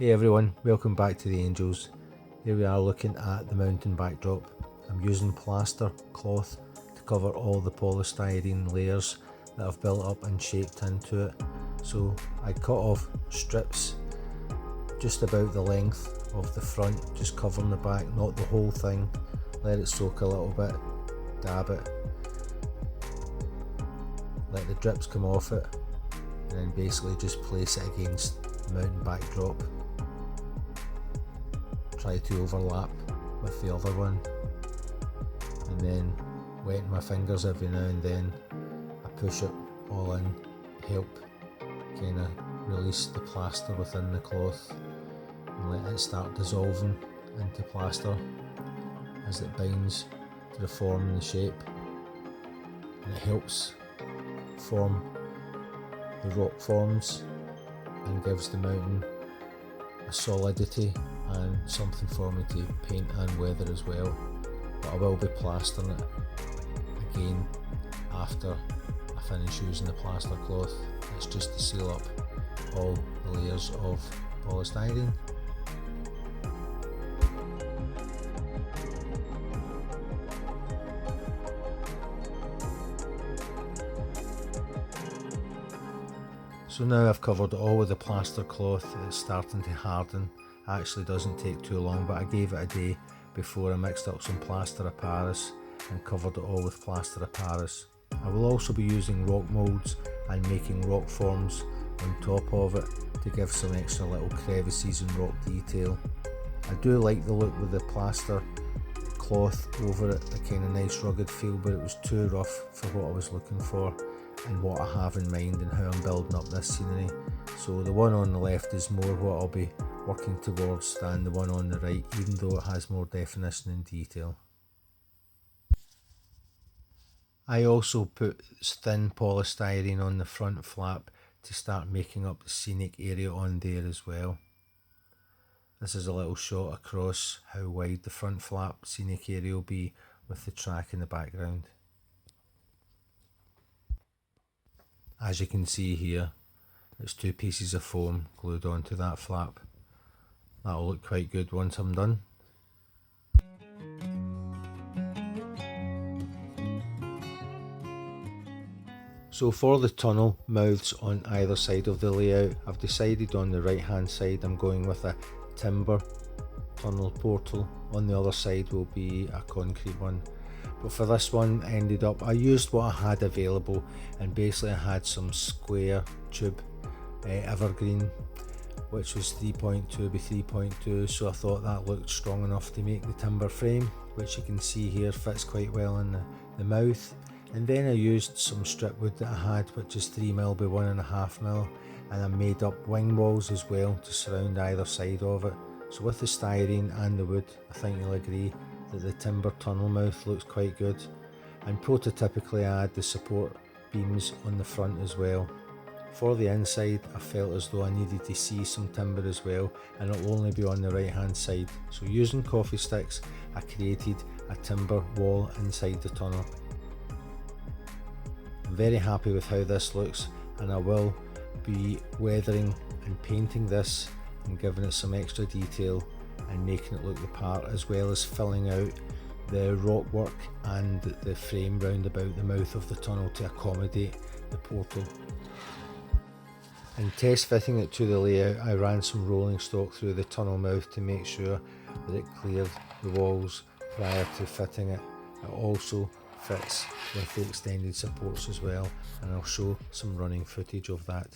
Hey everyone, welcome back to the Angels. Here we are looking at the mountain backdrop. I'm using plaster cloth to cover all the polystyrene layers that I've built up and shaped into it. So I cut off strips just about the length of the front, just covering the back, not the whole thing. Let it soak a little bit, dab it, let the drips come off it, and then basically just place it against the mountain backdrop. Try to overlap with the other one, and then wetting my fingers every now and then. I push it all in, help kind of release the plaster within the cloth and let it start dissolving into plaster as it binds to the form and the shape, and it helps form the rock forms and gives the mountain a solidity and something for me to paint and weather as well. But I will be plastering it again after I finish using the plaster cloth. It's just to seal up all the layers of polystyrene. So now I've covered it all with the plaster cloth. It's starting to harden. Actually doesn't take too long, but I gave it a day before I mixed up some plaster of Paris and covered it all with plaster of Paris. I will also be using rock moulds and making rock forms on top of it to give some extra little crevices and rock detail. I do like the look with the plaster cloth over it, the kind of nice rugged feel, but it was too rough for what I was looking for and what I have in mind and how I'm building up this scenery. So the one on the left is more what I'll be working towards than the one on the right, even though it has more definition and detail. I also put thin polystyrene on the front flap to start making up the scenic area on there as well. This is a little shot across how wide the front flap scenic area will be with the track in the background. As you can see here, it's two pieces of foam glued onto that flap. That'll look quite good once I'm done. So for the tunnel mouths on either side of the layout, I've decided on the right hand side I'm going with a timber tunnel portal. On the other side will be a concrete one. But for this one I used what I had available, and basically I had some square tube evergreen, which was 3.2 by 3.2, so I thought that looked strong enough to make the timber frame, which you can see here fits quite well in the mouth. And then I used some strip wood that I had, which is 3mm by 1.5mm, and I made up wing walls as well to surround either side of it. So with the styrene and the wood, I think you'll agree that the timber tunnel mouth looks quite good. And prototypically I had the support beams on the front as well. For the inside, I felt as though I needed to see some timber as well, and it'll only be on the right hand side. So using coffee sticks, I created a timber wall inside the tunnel. I'm very happy with how this looks, and I will be weathering and painting this and giving it some extra detail and making it look the part, as well as filling out the rock work and the frame round about the mouth of the tunnel to accommodate the portal. In test fitting it to the layout, I ran some rolling stock through the tunnel mouth to make sure that it cleared the walls prior to fitting it. It also fits with the extended supports as well, and I'll show some running footage of that.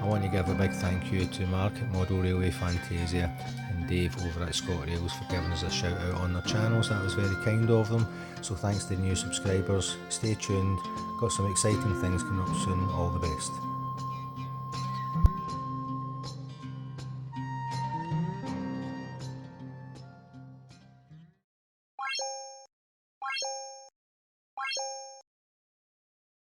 I want to give a big thank you to Mark at Model Railway Fantasia and Dave over at ScotRails for giving us a shout out on their channels. That was very kind of them. So thanks to the new subscribers. Stay tuned, got some exciting things coming up soon. All the best.